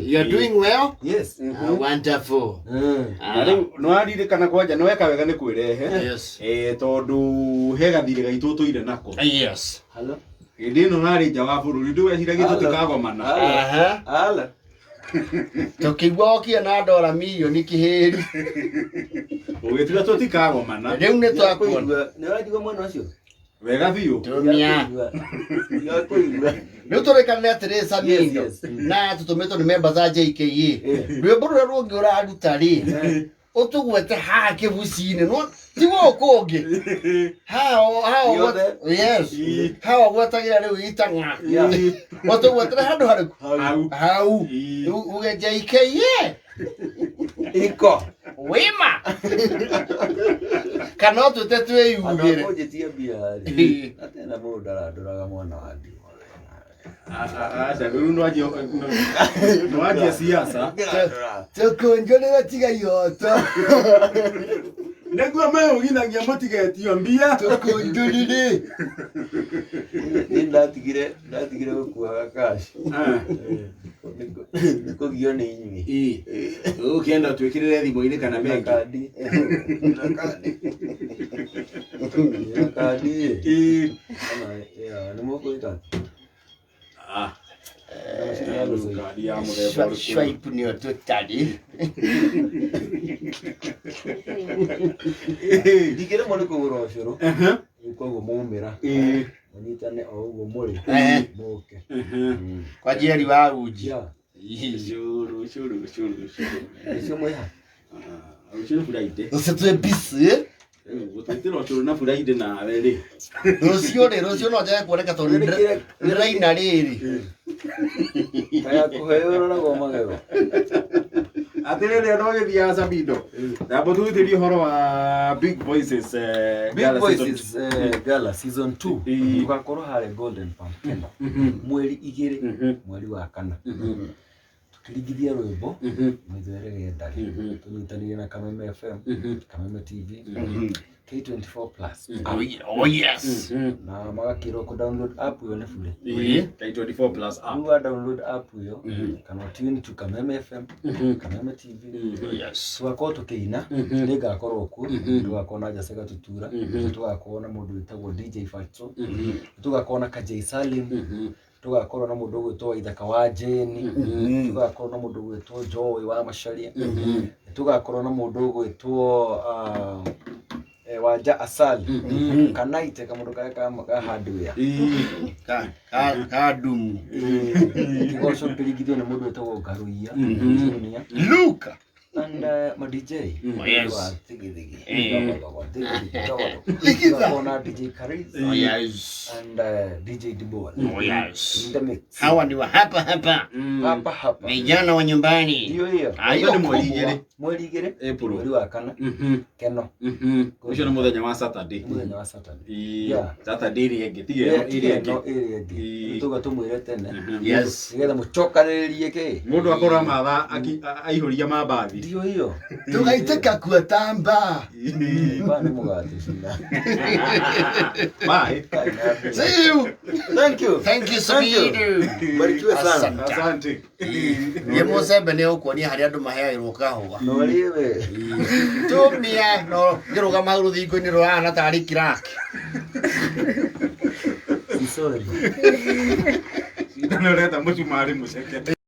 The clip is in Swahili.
You're doing well? Yes. Wonderful. No aririkana kwanja no weka wega ni kwirehe. Yes. Tondu hega thire gaitu tuire nako. Yes. Hello. Ndino nari nja wa bururi ndu wecira gitu tikagomana. Hala. Tukigwa kia na dola milioni kiheri. Ugitira tutikagomana. Riu ni twakwona. Ni wajiga mwana ucio. Wega biu. Tumia. Riu turekane atiri Samidoh. Na tutumetwo ni member za JKA. Rwimbo ruria rungi uraruta ri. Utugwete ha kibucini no ti wokongi. Yes. How gwetagira riu itanga. Utugwete handu hariku. Hau. Uge JKA. Iko. Wima. Kana tutetwe yugire. Ana ojetia biari. Atena mundu araduraga mwana wa ndio. Acha ruru no aje siasa. Tukonjorera tiga yoto. Negwa mayo ginagia mutigetio mbia. Tukonjorire. Ndatigire gukua cash. Niko gione inyui. Ukienda twikirire thimo-ini kana bengi. Kadi. Kadi. Ni moko ita. Kadi ya murebo. Swipe ni ototali. Dikire mone ko urocoro. Iko go mumira. Onyitane o ugo muri. Moke. Kwa jeri wa uji. Shuru. Icio moya. Shuru furaide. Usetwe bisi. Gutitira shuru na furaide na reri. Rocio no jaga kuoneka tondu ni raina riri. Kaya kuheyoro na goma gego. Atirere no githia Samidoh. Ndabo tuithirie horo wa Big Voices Gala season 2. Tugakorwo hare Golden Palm Kenya. Mweri 2 mweri wa 4. Tukirigithia rwimbo mwithere gendari. Tunyitanire na Kameme FM, Kameme TV. K24 Plus. Oh yes. Na magakiro ku download app yo ne fule. K24 Plus app. You download app yo. Kana tune to Kameme FM, Kameme TV. Yes. Twako tukiina niga korwo ku twakona jasega tutura twakona mundu witagwo DJ Fatso twakona ka J Salim tugakorwo na mundu gwitwo Ithaka wa Jeni tugakorwo na mundu gwitwo Joy wa Masharia tugakorwo na mundu gwitwo waja asali kana iteka mundu ka hardware ka dumu kigoco mbirigithio na mundu witagwo Garuia Luka and my DJ yes Tigidigi Likiza DJ Karis yes and DJ Dibo yes in the mix. Hawa ni wa hapa vijana wa nyumbani Ndio hiyo ayo mweri igere April mweri wa 4 keno ucio ni muthenya wa Saturday Saturday ri enge tuga tumwire tene yes nigetha mucokaniririe ki mundu akora matha aihuria mabathi ndio hiyo tugaiteka kuatamba bana mugati sina bye see you thank you Samidoh barikiwe sana asante yemo sembe ne ukonia hari andu maheirwo kahuga no riwe tumia no ngiruga maguru thingo ni rwana tari kiraki sorry ndio leta mtu mari museke